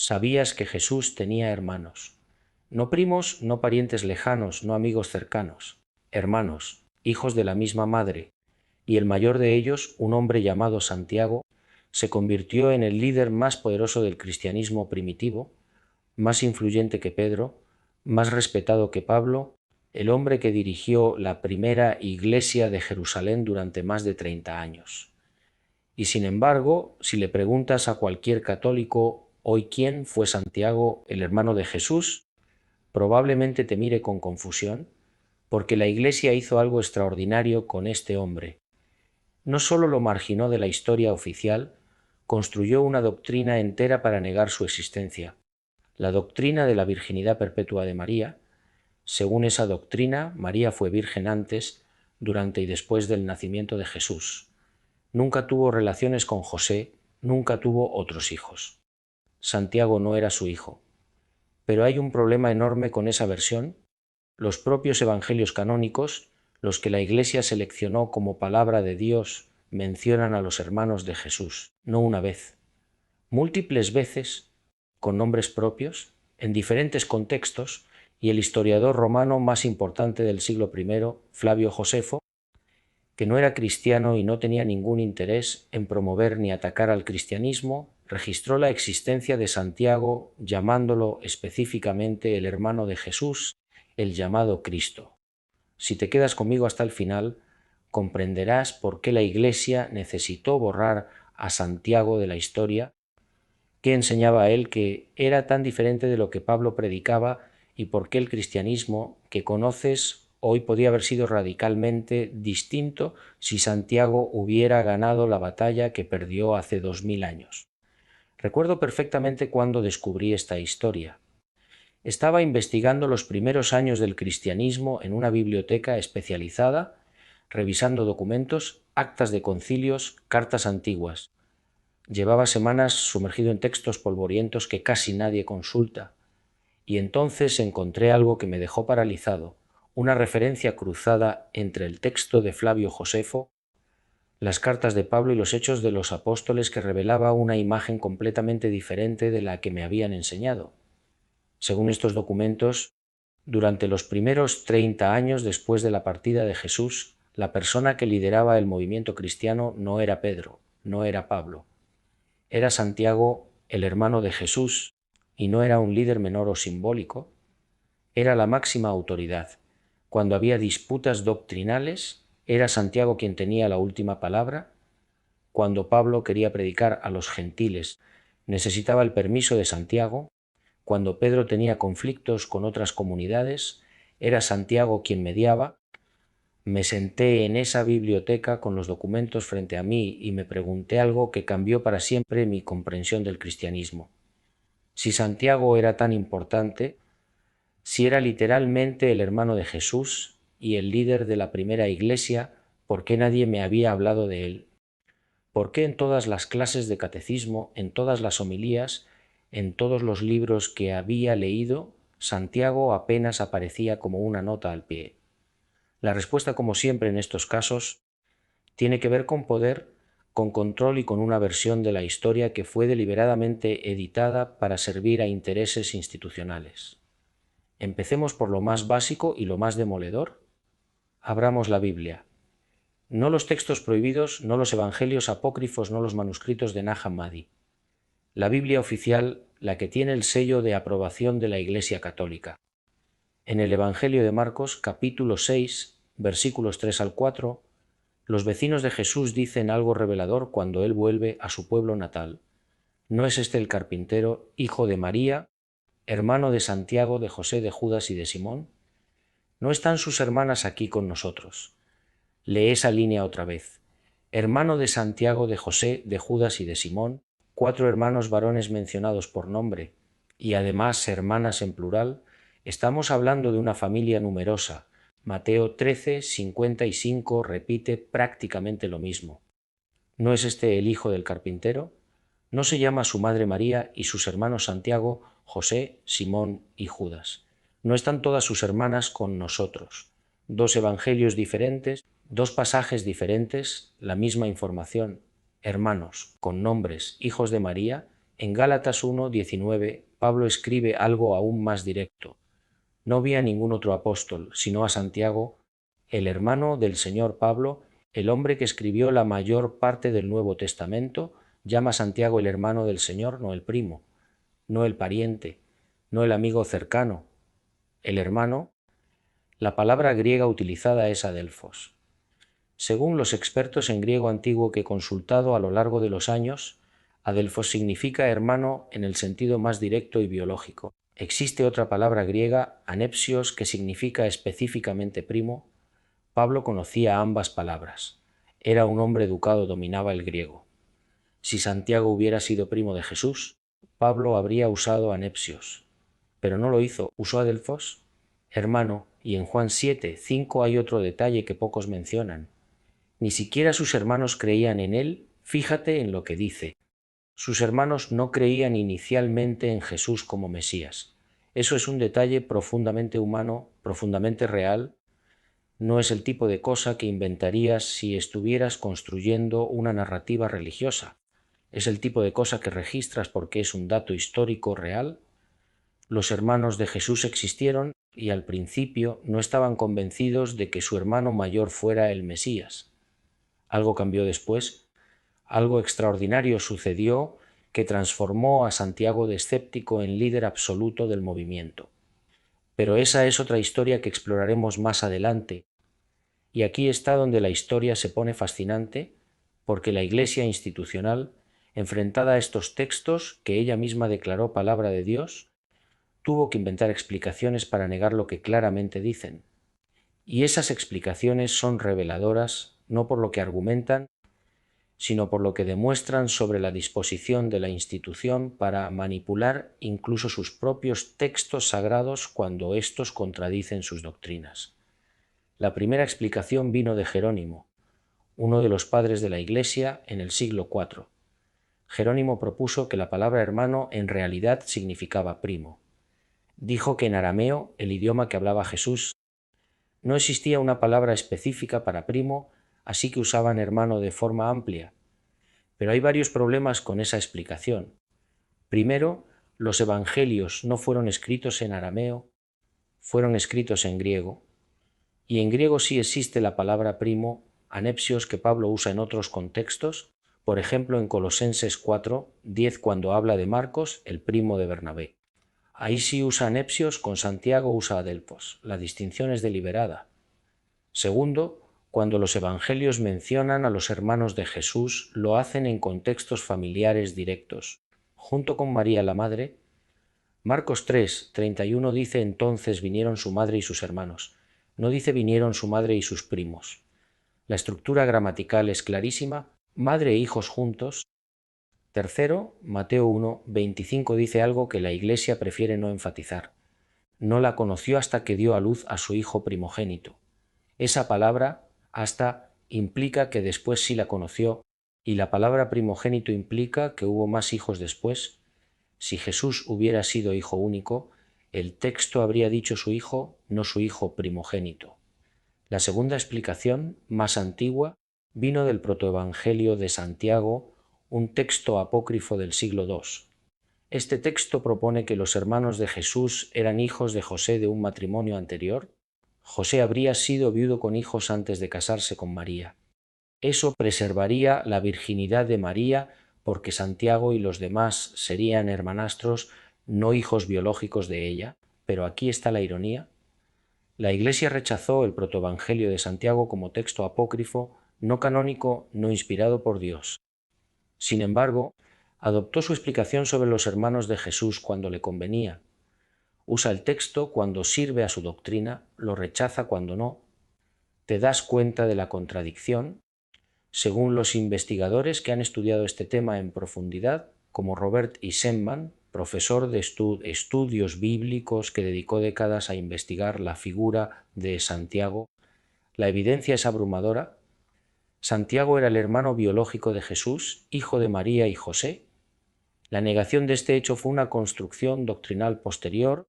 sabías que Jesús tenía hermanos. No primos, no parientes lejanos, no amigos cercanos, hermanos, hijos de la misma madre, y el mayor de ellos, un hombre llamado Santiago, se convirtió en el líder más poderoso del cristianismo primitivo, más influyente que Pedro, más respetado que Pablo, el hombre que dirigió la primera iglesia de Jerusalén durante más de 30 años. Y sin embargo, si le preguntas a cualquier católico hoy quién fue Santiago, el hermano de Jesús, probablemente te mire con confusión, porque la Iglesia hizo algo extraordinario con este hombre. No solo lo marginó de la historia oficial, construyó una doctrina entera para negar su existencia, la doctrina de la virginidad perpetua de María. Según esa doctrina, María fue virgen antes, durante y después del nacimiento de Jesús. Nunca tuvo relaciones con José, nunca tuvo otros hijos. Santiago no era su hijo. Pero hay un problema enorme con esa versión. Los propios evangelios canónicos, los que la Iglesia seleccionó como palabra de Dios, mencionan a los hermanos de Jesús, no una vez, múltiples veces, con nombres propios, en diferentes contextos, y el historiador romano más importante del siglo I, Flavio Josefo, que no era cristiano y no tenía ningún interés en promover ni atacar al cristianismo, registró la existencia de Santiago llamándolo específicamente el hermano de Jesús, el llamado Cristo. Si te quedas conmigo hasta el final, comprenderás por qué la Iglesia necesitó borrar a Santiago de la historia, qué enseñaba a él que era tan diferente de lo que Pablo predicaba y por qué el cristianismo que conoces hoy podía haber sido radicalmente distinto si Santiago hubiera ganado la batalla que perdió hace 2000 años. Recuerdo perfectamente cuando descubrí esta historia. Estaba investigando los primeros años del cristianismo en una biblioteca especializada, revisando documentos, actas de concilios, cartas antiguas. Llevaba semanas sumergido en textos polvorientos que casi nadie consulta, y entonces encontré algo que me dejó paralizado, una referencia cruzada entre el texto de Flavio Josefo, las cartas de Pablo y los hechos de los apóstoles que revelaba una imagen completamente diferente de la que me habían enseñado. Según estos documentos, durante los primeros 30 años después de la partida de Jesús, la persona que lideraba el movimiento cristiano no era Pedro, no era Pablo. Era Santiago, el hermano de Jesús, y no era un líder menor o simbólico. Era la máxima autoridad. Cuando había disputas doctrinales, era Santiago quien tenía la última palabra. Cuando Pablo quería predicar a los gentiles, necesitaba el permiso de Santiago. Cuando Pedro tenía conflictos con otras comunidades, era Santiago quien mediaba. Me senté en esa biblioteca con los documentos frente a mí y me pregunté algo que cambió para siempre mi comprensión del cristianismo. Si Santiago era tan importante, si era literalmente el hermano de Jesús y el líder de la primera iglesia, ¿por qué nadie me había hablado de él? ¿Por qué en todas las clases de catecismo, en todas las homilías, en todos los libros que había leído, Santiago apenas aparecía como una nota al pie? La respuesta, como siempre en estos casos, tiene que ver con poder, con control y con una versión de la historia que fue deliberadamente editada para servir a intereses institucionales. Empecemos por lo más básico y lo más demoledor. Abramos la Biblia. No los textos prohibidos, no los evangelios apócrifos, no los manuscritos de Nag Hammadi. La Biblia oficial, la que tiene el sello de aprobación de la Iglesia Católica. En el Evangelio de Marcos, capítulo 6, versículos 3 al 4, los vecinos de Jesús dicen algo revelador cuando él vuelve a su pueblo natal. ¿No es este el carpintero, hijo de María, hermano de Santiago, de José, de Judas y de Simón? ¿No están sus hermanas aquí con nosotros? Lee esa línea otra vez. Hermano de Santiago, de José, de Judas y de Simón, 4 hermanos varones mencionados por nombre, y además hermanas en plural. Estamos hablando de una familia numerosa. Mateo 13, 55 repite prácticamente lo mismo. ¿No es este el hijo del carpintero? ¿No se llama su madre María y sus hermanos Santiago, José, Simón y Judas? ¿No están todas sus hermanas con nosotros? 2 evangelios diferentes, 2 pasajes diferentes, la misma información. Hermanos, con nombres, hijos de María, En Gálatas 1:19, Pablo escribe algo aún más directo. No vi a ningún otro apóstol, sino a Santiago, el hermano del Señor Pablo, el hombre que escribió la mayor parte del Nuevo Testamento, llama a Santiago el hermano del Señor, no el primo, no el pariente, no el amigo cercano. El hermano, la palabra griega utilizada es adelphos. Según los expertos en griego antiguo que he consultado a lo largo de los años, adelphos significa hermano en el sentido más directo y biológico. Existe otra palabra griega, anepsios, que significa específicamente primo. Pablo conocía ambas palabras. Era un hombre educado, dominaba el griego. Si Santiago hubiera sido primo de Jesús, Pablo habría usado anepsios. Pero no lo hizo, usó adelphos, hermano, y en Juan 7:5 hay otro detalle que pocos mencionan. Ni siquiera sus hermanos creían en él, fíjate en lo que dice. Sus hermanos no creían inicialmente en Jesús como Mesías. Eso es un detalle profundamente humano, profundamente real. No es el tipo de cosa que inventarías si estuvieras construyendo una narrativa religiosa. Es el tipo de cosa que registras porque es un dato histórico real. Los hermanos de Jesús existieron y al principio no estaban convencidos de que su hermano mayor fuera el Mesías. Algo cambió después. Algo extraordinario sucedió que transformó a Santiago de escéptico en líder absoluto del movimiento. Pero esa es otra historia que exploraremos más adelante. Y aquí está donde la historia se pone fascinante, porque la Iglesia institucional, enfrentada a estos textos que ella misma declaró palabra de Dios, tuvo que inventar explicaciones para negar lo que claramente dicen. Y esas explicaciones son reveladoras no por lo que argumentan, sino por lo que demuestran sobre la disposición de la institución para manipular incluso sus propios textos sagrados cuando éstos contradicen sus doctrinas. La primera explicación vino de Jerónimo, uno de los padres de la Iglesia en el siglo IV. Jerónimo propuso que la palabra hermano en realidad significaba primo. Dijo que en arameo, el idioma que hablaba Jesús, no existía una palabra específica para primo, así que usaban hermano de forma amplia. Pero hay varios problemas con esa explicación. Primero, los evangelios no fueron escritos en arameo, fueron escritos en griego. Y en griego sí existe la palabra primo, anepsios, que Pablo usa en otros contextos, por ejemplo en Colosenses 4:10 cuando habla de Marcos, el primo de Bernabé. Ahí sí usa anepsios, con Santiago usa adelphos. La distinción es deliberada. Segundo, cuando los evangelios mencionan a los hermanos de Jesús, lo hacen en contextos familiares directos. Junto con María la Madre, Marcos 3:31 dice entonces vinieron su madre y sus hermanos. No dice vinieron su madre y sus primos. La estructura gramatical es clarísima, madre e hijos juntos. Tercero, Mateo 1:25 dice algo que la Iglesia prefiere no enfatizar. No la conoció hasta que dio a luz a su hijo primogénito. Esa palabra hasta implica que después sí la conoció, y la palabra primogénito implica que hubo más hijos después. Si Jesús hubiera sido hijo único, el texto habría dicho su hijo, no su hijo primogénito. La segunda explicación, más antigua, vino del protoevangelio de Santiago, un texto apócrifo del siglo II. Este texto propone que los hermanos de Jesús eran hijos de José de un matrimonio anterior. José habría sido viudo con hijos antes de casarse con María. Eso preservaría la virginidad de María porque Santiago y los demás serían hermanastros, no hijos biológicos de ella. Pero aquí está la ironía. La Iglesia rechazó el protoevangelio de Santiago como texto apócrifo, no canónico, no inspirado por Dios. Sin embargo, adoptó su explicación sobre los hermanos de Jesús cuando le convenía. Usa el texto cuando sirve a su doctrina, lo rechaza cuando no. ¿Te das cuenta de la contradicción? Según los investigadores que han estudiado este tema en profundidad, como Robert Eisenman, profesor de estudios bíblicos que dedicó décadas a investigar la figura de Santiago, la evidencia es abrumadora. Santiago era el hermano biológico de Jesús, hijo de María y José. La negación de este hecho fue una construcción doctrinal posterior,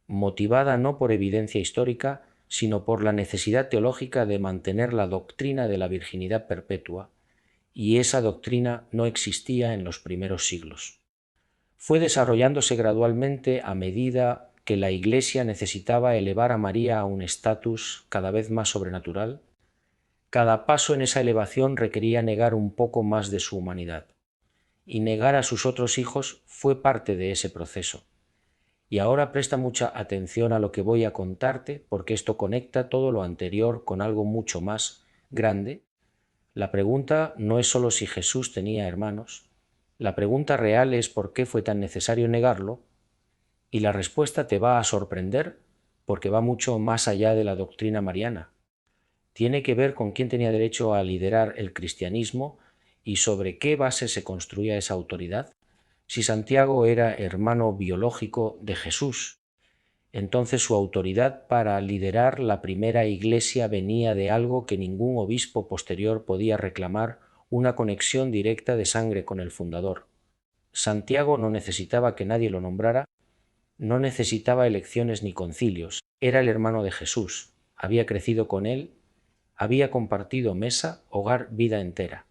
motivada no por evidencia histórica, sino por la necesidad teológica de mantener la doctrina de la virginidad perpetua, y esa doctrina no existía en los primeros siglos. fue desarrollándose gradualmente a medida que la Iglesia necesitaba elevar a María a un estatus cada vez más sobrenatural. Cada paso en esa elevación requería negar un poco más de su humanidad, y negar a sus otros hijos fue parte de ese proceso. Y ahora presta mucha atención a lo que voy a contarte, porque esto conecta todo lo anterior con algo mucho más grande. La pregunta no es solo si Jesús tenía hermanos, la pregunta real es por qué fue tan necesario negarlo, y la respuesta te va a sorprender porque va mucho más allá de la doctrina mariana. Tiene que ver con quién tenía derecho a liderar el cristianismo y sobre qué base se construía esa autoridad. Si Santiago era hermano biológico de Jesús, entonces su autoridad para liderar la primera iglesia venía de algo que ningún obispo posterior podía reclamar, una conexión directa de sangre con el fundador. Santiago no necesitaba que nadie lo nombrara, no necesitaba elecciones ni concilios, era el hermano de Jesús, había crecido con él, había compartido mesa, hogar, vida entera.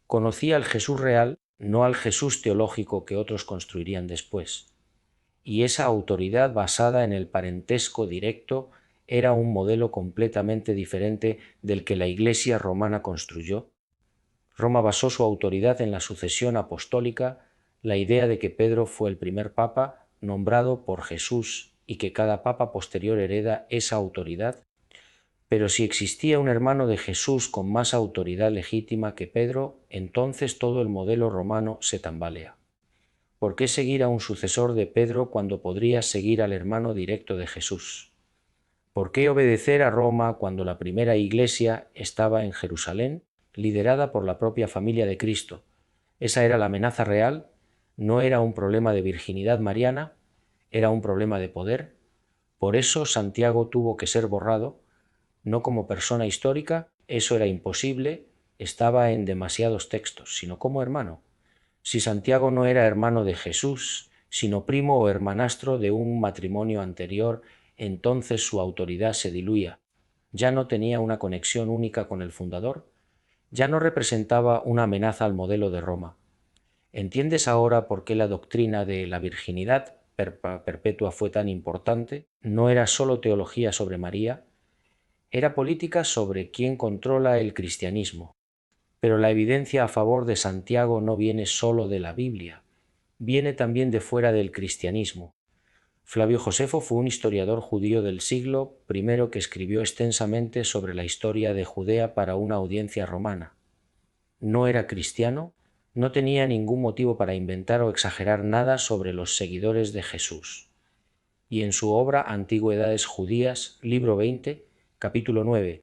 Conocía al Jesús real, no al Jesús teológico que otros construirían después. Y esa autoridad basada en el parentesco directo era un modelo completamente diferente del que la Iglesia romana construyó. Roma basó su autoridad en la sucesión apostólica, la idea de que Pedro fue el primer papa nombrado por Jesús y que cada papa posterior hereda esa autoridad. Pero si existía un hermano de Jesús con más autoridad legítima que Pedro, entonces todo el modelo romano se tambalea. ¿Por qué seguir a un sucesor de Pedro cuando podrías seguir al hermano directo de Jesús? ¿Por qué obedecer a Roma cuando la primera iglesia estaba en Jerusalén, liderada por la propia familia de Cristo? Esa era la amenaza real, no era un problema de virginidad mariana, era un problema de poder. Por eso Santiago tuvo que ser borrado, no como persona histórica, eso era imposible, estaba en demasiados textos, sino como hermano. Si Santiago no era hermano de Jesús, sino primo o hermanastro de un matrimonio anterior, entonces su autoridad se diluía. Ya no tenía una conexión única con el fundador, ya no representaba una amenaza al modelo de Roma. ¿Entiendes ahora por qué la doctrina de la virginidad perpetua fue tan importante? No era solo teología sobre María, era política sobre quién controla el cristianismo. Pero la evidencia a favor de Santiago no viene solo de la Biblia, viene también de fuera del cristianismo. Flavio Josefo fue un historiador judío del siglo I que escribió extensamente sobre la historia de Judea para una audiencia romana. No era cristiano, no tenía ningún motivo para inventar o exagerar nada sobre los seguidores de Jesús. Y en su obra Antigüedades Judías, libro 20, capítulo 9,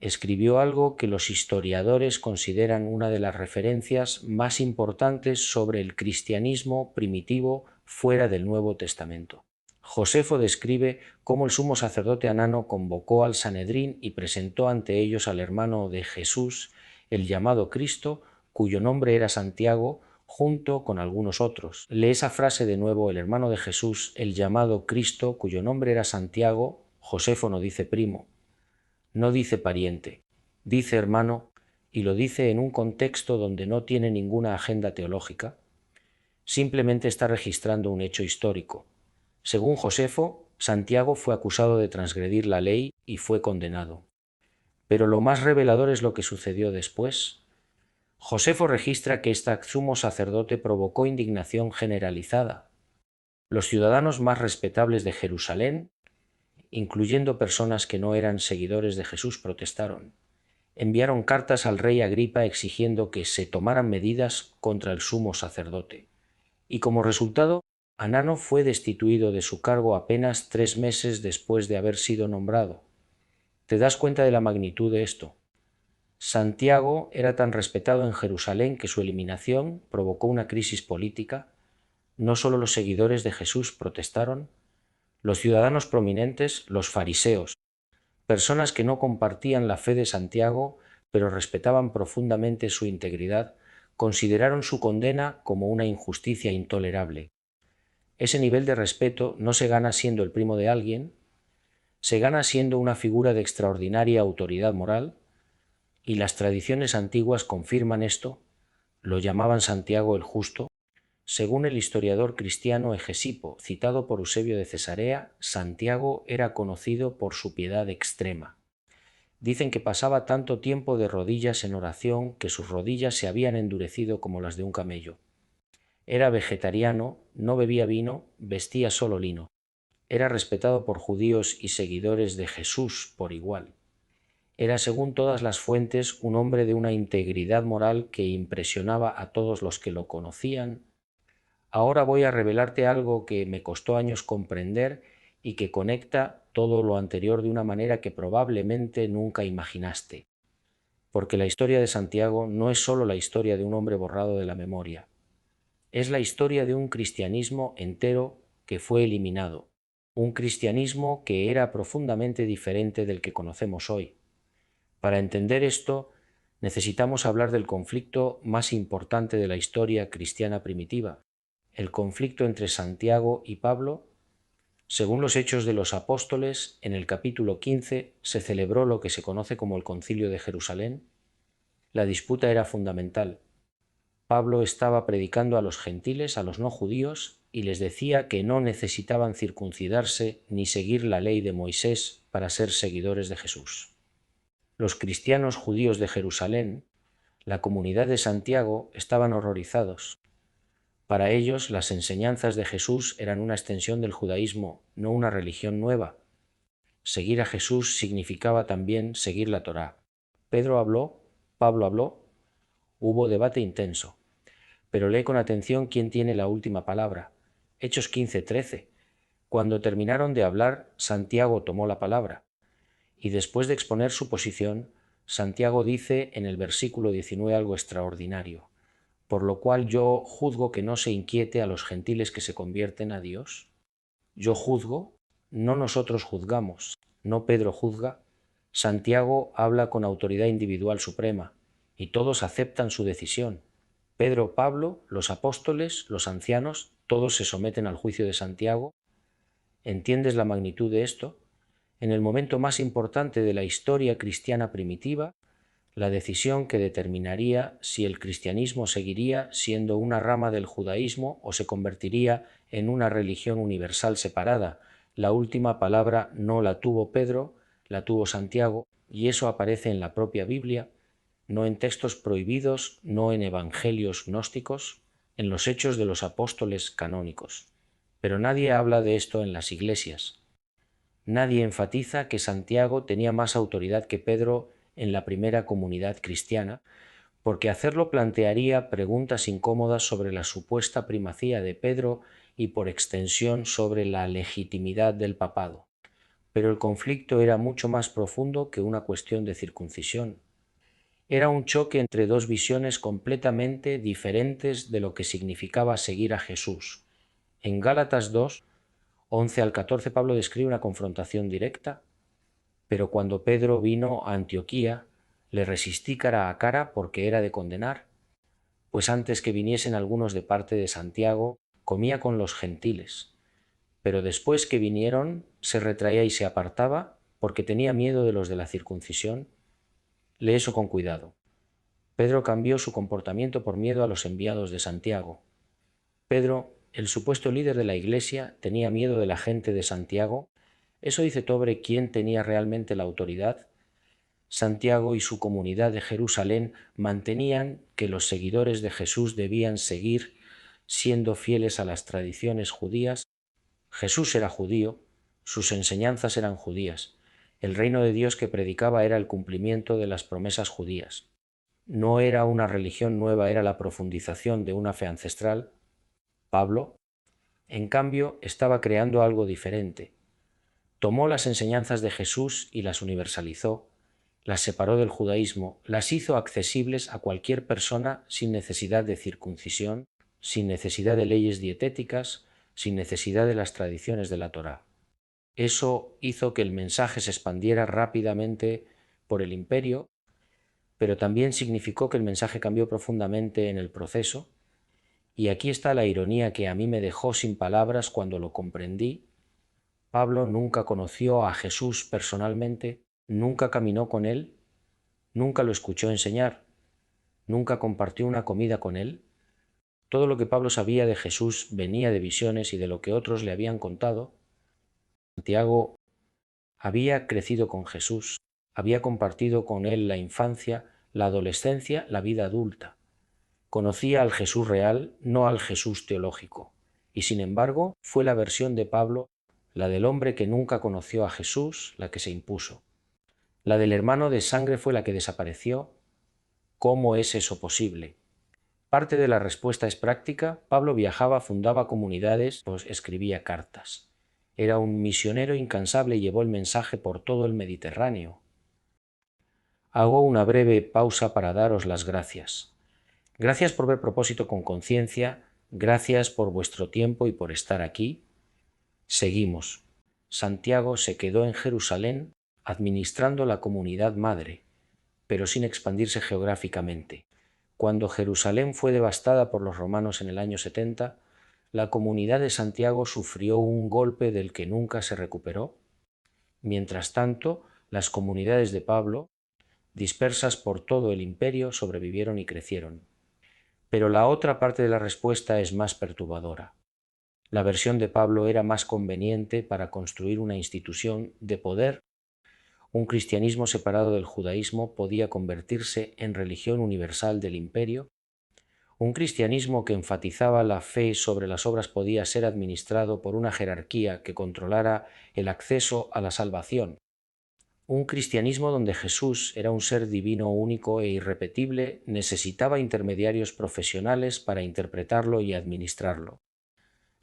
escribió algo que los historiadores consideran una de las referencias más importantes sobre el cristianismo primitivo fuera del Nuevo Testamento. Josefo describe cómo el sumo sacerdote Anano convocó al Sanedrín y presentó ante ellos al hermano de Jesús, el llamado Cristo, cuyo nombre era Santiago, junto con algunos otros. Lee esa frase de nuevo: el hermano de Jesús, el llamado Cristo, cuyo nombre era Santiago. Josefo no dice primo, no dice pariente, dice hermano, y lo dice en un contexto donde no tiene ninguna agenda teológica, simplemente está registrando un hecho histórico. Según Josefo, Santiago fue acusado de transgredir la ley y fue condenado. Pero lo más revelador es lo que sucedió después. Josefo registra que este sumo sacerdote provocó indignación generalizada. Los ciudadanos más respetables de Jerusalén, incluyendo personas que no eran seguidores de Jesús, protestaron. Enviaron cartas al rey Agripa exigiendo que se tomaran medidas contra el sumo sacerdote. Y como resultado, Anano fue destituido de su cargo apenas 3 meses después de haber sido nombrado. ¿Te das cuenta de la magnitud de esto? Santiago era tan respetado en Jerusalén que su eliminación provocó una crisis política. No solo los seguidores de Jesús protestaron, los ciudadanos prominentes, los fariseos, personas que no compartían la fe de Santiago, pero respetaban profundamente su integridad, consideraron su condena como una injusticia intolerable. Ese nivel de respeto no se gana siendo el primo de alguien, se gana siendo una figura de extraordinaria autoridad moral, y las tradiciones antiguas confirman esto. Lo llamaban Santiago el Justo. Según el historiador cristiano Hegesipo, citado por Eusebio de Cesarea, Santiago era conocido por su piedad extrema. Dicen que pasaba tanto tiempo de rodillas en oración que sus rodillas se habían endurecido como las de un camello. Era vegetariano, no bebía vino, vestía solo lino. Era respetado por judíos y seguidores de Jesús por igual. Era, según todas las fuentes, un hombre de una integridad moral que impresionaba a todos los que lo conocían. Ahora voy a revelarte algo que me costó años comprender y que conecta todo lo anterior de una manera que probablemente nunca imaginaste. Porque la historia de Santiago no es solo la historia de un hombre borrado de la memoria. Es la historia de un cristianismo entero que fue eliminado. Un cristianismo que era profundamente diferente del que conocemos hoy. Para entender esto, necesitamos hablar del conflicto más importante de la historia cristiana primitiva, el conflicto entre Santiago y Pablo. Según los Hechos de los Apóstoles, en el capítulo 15 se celebró lo que se conoce como el Concilio de Jerusalén. La disputa era fundamental. Pablo estaba predicando a los gentiles, a los no judíos, y les decía que no necesitaban circuncidarse ni seguir la ley de Moisés para ser seguidores de Jesús. Los cristianos judíos de Jerusalén, la comunidad de Santiago, estaban horrorizados. Para ellos, las enseñanzas de Jesús eran una extensión del judaísmo, no una religión nueva. Seguir a Jesús significaba también seguir la Torá. Pablo habló, hubo debate intenso. Pero lee con atención quién tiene la última palabra. Hechos 15:13. Cuando terminaron de hablar, Santiago tomó la palabra. Y después de exponer su posición, Santiago dice en el versículo 19 algo extraordinario. Por lo cual yo juzgo que no se inquiete a los gentiles que se convierten a Dios. Yo juzgo, no nosotros juzgamos, no Pedro juzga. Santiago habla con autoridad individual suprema, y todos aceptan su decisión. Pedro, Pablo, los apóstoles, los ancianos, todos se someten al juicio de Santiago. ¿Entiendes la magnitud de esto? En el momento más importante de la historia cristiana primitiva, la decisión que determinaría si el cristianismo seguiría siendo una rama del judaísmo o se convertiría en una religión universal separada. La última palabra no la tuvo Pedro, la tuvo Santiago, y eso aparece en la propia Biblia, no en textos prohibidos, no en evangelios gnósticos, en los hechos de los apóstoles canónicos. Pero nadie habla de esto en las iglesias. Nadie enfatiza que Santiago tenía más autoridad que Pedro en la primera comunidad cristiana, porque hacerlo plantearía preguntas incómodas sobre la supuesta primacía de Pedro y por extensión sobre la legitimidad del papado. Pero el conflicto era mucho más profundo que una cuestión de circuncisión. Era un choque entre dos visiones completamente diferentes de lo que significaba seguir a Jesús. En Gálatas 2, 11 al 14, Pablo describe una confrontación directa. Pero cuando Pedro vino a Antioquía, le resistí cara a cara porque era de condenar, pues antes que viniesen algunos de parte de Santiago, comía con los gentiles. Pero después que vinieron, se retraía y se apartaba porque tenía miedo de los de la circuncisión. Lee eso con cuidado. Pedro cambió su comportamiento por miedo a los enviados de Santiago. Pedro, el supuesto líder de la iglesia, tenía miedo de la gente de Santiago. Eso dice sobre quién tenía realmente la autoridad. Santiago y su comunidad de Jerusalén mantenían que los seguidores de Jesús debían seguir siendo fieles a las tradiciones judías. Jesús era judío, sus enseñanzas eran judías. El reino de Dios que predicaba era el cumplimiento de las promesas judías. No era una religión nueva, era la profundización de una fe ancestral. Pablo, en cambio, estaba creando algo diferente. Tomó las enseñanzas de Jesús y las universalizó, las separó del judaísmo, las hizo accesibles a cualquier persona sin necesidad de circuncisión, sin necesidad de leyes dietéticas, sin necesidad de las tradiciones de la Torá. Eso hizo que el mensaje se expandiera rápidamente por el imperio, pero también significó que el mensaje cambió profundamente en el proceso. Y aquí está la ironía que a mí me dejó sin palabras cuando lo comprendí. Pablo nunca conoció a Jesús personalmente, nunca caminó con él, nunca lo escuchó enseñar, nunca compartió una comida con él. Todo lo que Pablo sabía de Jesús venía de visiones y de lo que otros le habían contado. Santiago había crecido con Jesús, había compartido con él la infancia, la adolescencia, la vida adulta. Conocía al Jesús real, no al Jesús teológico, y sin embargo fue la versión de Pablo, la del hombre que nunca conoció a Jesús, la que se impuso. La del hermano de sangre fue la que desapareció. ¿Cómo es eso posible? Parte de la respuesta es práctica. Pablo viajaba, fundaba comunidades, pues escribía cartas. Era un misionero incansable y llevó el mensaje por todo el Mediterráneo. Hago una breve pausa para daros las gracias. Gracias por ver Propósito con conciencia, gracias por vuestro tiempo y por estar aquí. Seguimos. Santiago se quedó en Jerusalén administrando la comunidad madre, pero sin expandirse geográficamente. Cuando Jerusalén fue devastada por los romanos en el año 70, la comunidad de Santiago sufrió un golpe del que nunca se recuperó. Mientras tanto, las comunidades de Pablo, dispersas por todo el imperio, sobrevivieron y crecieron. Pero la otra parte de la respuesta es más perturbadora. La versión de Pablo era más conveniente para construir una institución de poder. Un cristianismo separado del judaísmo podía convertirse en religión universal del imperio. Un cristianismo que enfatizaba la fe sobre las obras podía ser administrado por una jerarquía que controlara el acceso a la salvación. Un cristianismo donde Jesús era un ser divino único e irrepetible necesitaba intermediarios profesionales para interpretarlo y administrarlo.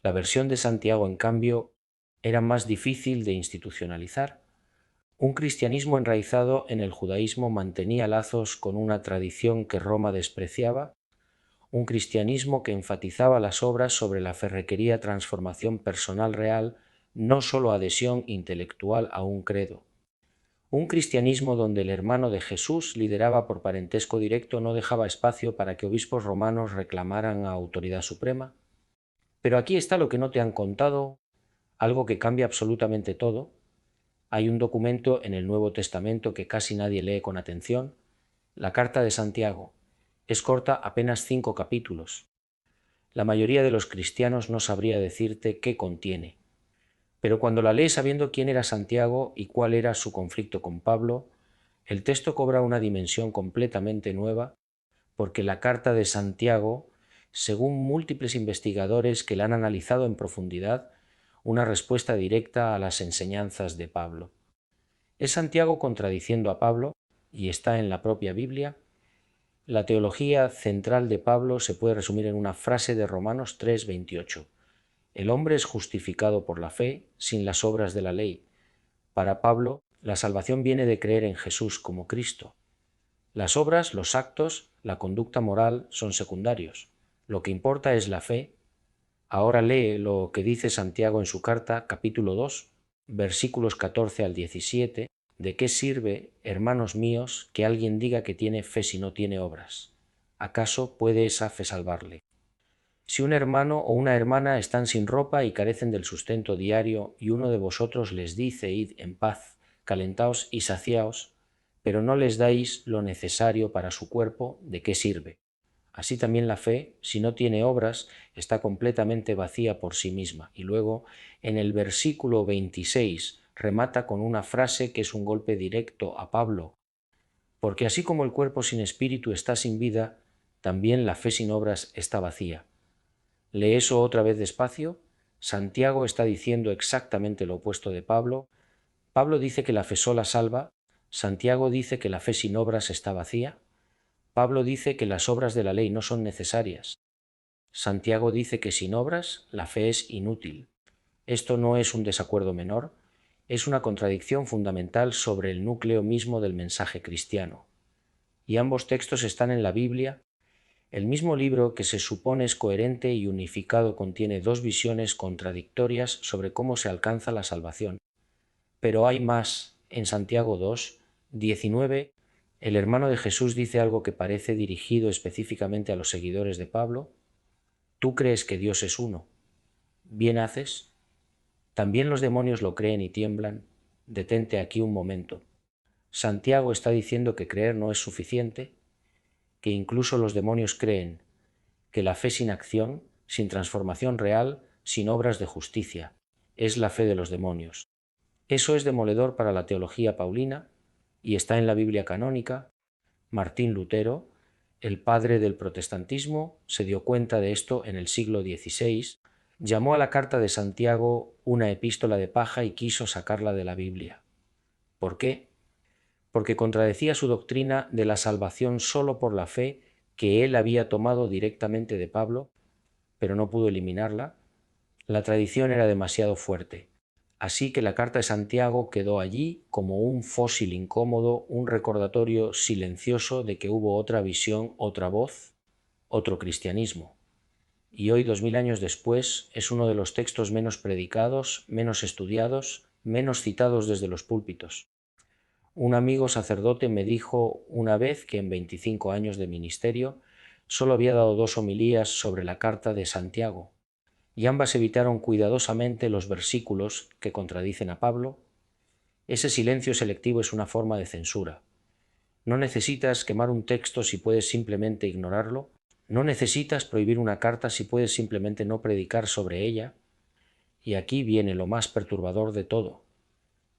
La versión de Santiago, en cambio, era más difícil de institucionalizar. Un cristianismo enraizado en el judaísmo mantenía lazos con una tradición que Roma despreciaba. Un cristianismo que enfatizaba las obras sobre la fe requería transformación personal real, no solo adhesión intelectual a un credo. Un cristianismo donde el hermano de Jesús lideraba por parentesco directo no dejaba espacio para que obispos romanos reclamaran a autoridad suprema. Pero aquí está lo que no te han contado, algo que cambia absolutamente todo. Hay un documento en el Nuevo Testamento que casi nadie lee con atención, la Carta de Santiago. Es corta, apenas 5 capítulos. La mayoría de los cristianos no sabría decirte qué contiene. Pero cuando la lees sabiendo quién era Santiago y cuál era su conflicto con Pablo, el texto cobra una dimensión completamente nueva, porque la Carta de Santiago, según múltiples investigadores que la han analizado en profundidad, una respuesta directa a las enseñanzas de Pablo. Es Santiago contradiciendo a Pablo, y está en la propia Biblia. La teología central de Pablo se puede resumir en una frase de Romanos 3:28. El hombre es justificado por la fe, sin las obras de la ley. Para Pablo, la salvación viene de creer en Jesús como Cristo. Las obras, los actos, la conducta moral son secundarios. Lo que importa es la fe. Ahora lee lo que dice Santiago en su carta, capítulo 2, versículos 14 al 17. ¿De qué sirve, hermanos míos, que alguien diga que tiene fe si no tiene obras? ¿Acaso puede esa fe salvarle? Si un hermano o una hermana están sin ropa y carecen del sustento diario, y uno de vosotros les dice: id en paz, calentaos y saciaos, pero no les dais lo necesario para su cuerpo, ¿de qué sirve? Así también la fe, si no tiene obras, está completamente vacía por sí misma. Y luego, en el versículo 26, remata con una frase que es un golpe directo a Pablo. Porque así como el cuerpo sin espíritu está sin vida, también la fe sin obras está vacía. Lee eso otra vez despacio. Santiago está diciendo exactamente lo opuesto de Pablo. Pablo dice que la fe sola salva. Santiago dice que la fe sin obras está vacía. Pablo dice que las obras de la ley no son necesarias. Santiago dice que sin obras la fe es inútil. Esto no es un desacuerdo menor, es una contradicción fundamental sobre el núcleo mismo del mensaje cristiano. Y ambos textos están en la Biblia. El mismo libro, que se supone es coherente y unificado, contiene dos visiones contradictorias sobre cómo se alcanza la salvación. Pero hay más. En Santiago 2, 19, el hermano de Jesús dice algo que parece dirigido específicamente a los seguidores de Pablo. Tú crees que Dios es uno. Bien haces. También los demonios lo creen y tiemblan. Detente aquí un momento. Santiago está diciendo que creer no es suficiente, que incluso los demonios creen. que la fe sin acción, sin transformación real, sin obras de justicia, es la fe de los demonios. Eso es demoledor para la teología paulina y está en la Biblia canónica. Martín Lutero, el padre del protestantismo, se dio cuenta de esto en el siglo XVI, llamó a la carta de Santiago una epístola de paja y quiso sacarla de la Biblia. ¿Por qué? Porque contradecía su doctrina de la salvación solo por la fe que él había tomado directamente de Pablo, pero no pudo eliminarla. La tradición era demasiado fuerte. Así que la carta de Santiago quedó allí como un fósil incómodo, un recordatorio silencioso de que hubo otra visión, otra voz, otro cristianismo. Y hoy, 2000 años después, es uno de los textos menos predicados, menos estudiados, menos citados desde los púlpitos. Un amigo sacerdote me dijo una vez que en 25 años de ministerio solo había dado 2 homilías sobre la carta de Santiago, y ambas evitaron cuidadosamente los versículos que contradicen a Pablo. Ese silencio selectivo es una forma de censura. No necesitas quemar un texto si puedes simplemente ignorarlo. No necesitas prohibir una carta si puedes simplemente no predicar sobre ella. Y aquí viene lo más perturbador de todo,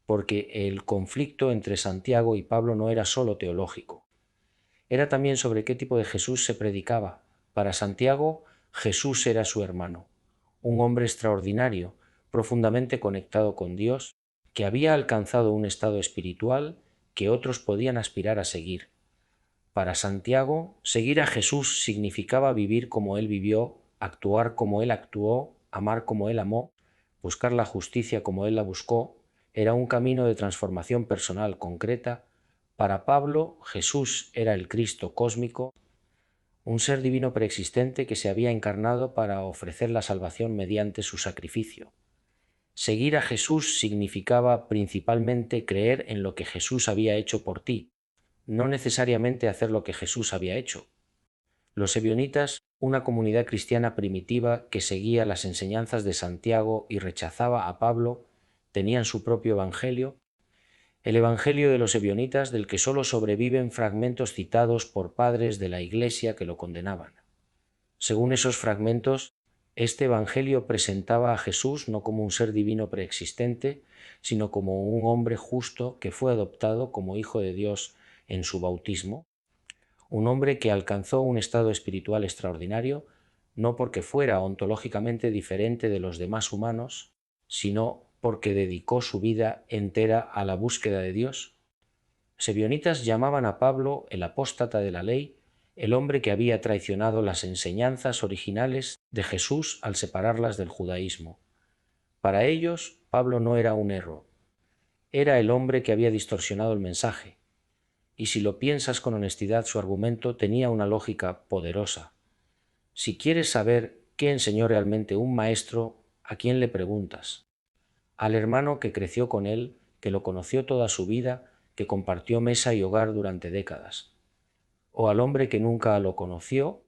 porque el conflicto entre Santiago y Pablo no era solo teológico. Era también sobre qué tipo de Jesús se predicaba. Para Santiago, Jesús era su hermano, un hombre extraordinario, profundamente conectado con Dios, que había alcanzado un estado espiritual que otros podían aspirar a seguir. Para Santiago, seguir a Jesús significaba vivir como Él vivió, actuar como Él actuó, amar como Él amó, buscar la justicia como Él la buscó. Era un camino de transformación personal concreta. Para Pablo, Jesús era el Cristo cósmico, un ser divino preexistente que se había encarnado para ofrecer la salvación mediante su sacrificio. Seguir a Jesús significaba principalmente creer en lo que Jesús había hecho por ti, no necesariamente hacer lo que Jesús había hecho. Los ebionitas, una comunidad cristiana primitiva que seguía las enseñanzas de Santiago y rechazaba a Pablo, tenían su propio evangelio, el evangelio de los ebionitas, del que solo sobreviven fragmentos citados por padres de la Iglesia que lo condenaban. Según esos fragmentos, este evangelio presentaba a Jesús no como un ser divino preexistente, sino como un hombre justo que fue adoptado como hijo de Dios en su bautismo, un hombre que alcanzó un estado espiritual extraordinario, no porque fuera ontológicamente diferente de los demás humanos, sino porque dedicó su vida entera a la búsqueda de Dios. Los ebionitas llamaban a Pablo el apóstata de la ley, el hombre que había traicionado las enseñanzas originales de Jesús al separarlas del judaísmo. Para ellos, Pablo no era un error, era el hombre que había distorsionado el mensaje. Y si lo piensas con honestidad, su argumento tenía una lógica poderosa. Si quieres saber qué enseñó realmente un maestro, ¿a quién le preguntas? Al hermano que creció con él, que lo conoció toda su vida, que compartió mesa y hogar durante décadas. O al hombre que nunca lo conoció,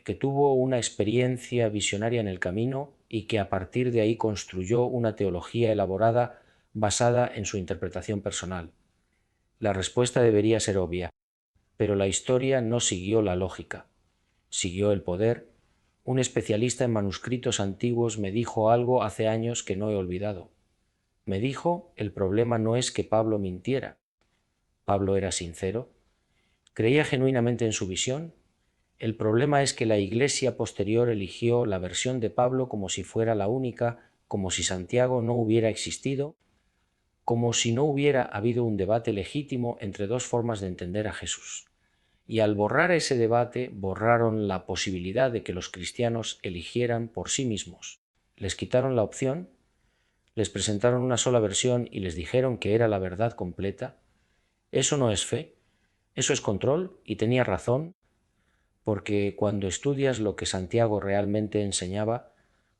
que tuvo una experiencia visionaria en el camino y que a partir de ahí construyó una teología elaborada basada en su interpretación personal. La respuesta debería ser obvia, pero la historia no siguió la lógica, siguió el poder. Un especialista en manuscritos antiguos me dijo algo hace años que no he olvidado. Me dijo, el problema no es que Pablo mintiera. Pablo era sincero, creía genuinamente en su visión. El problema es que la Iglesia posterior eligió la versión de Pablo como si fuera la única, como si Santiago no hubiera existido, como si no hubiera habido un debate legítimo entre dos formas de entender a Jesús. Y al borrar ese debate, borraron la posibilidad de que los cristianos eligieran por sí mismos. Les quitaron la opción, les presentaron una sola versión y les dijeron que era la verdad completa. Eso no es fe, eso es control, y tenía razón, porque cuando estudias lo que Santiago realmente enseñaba,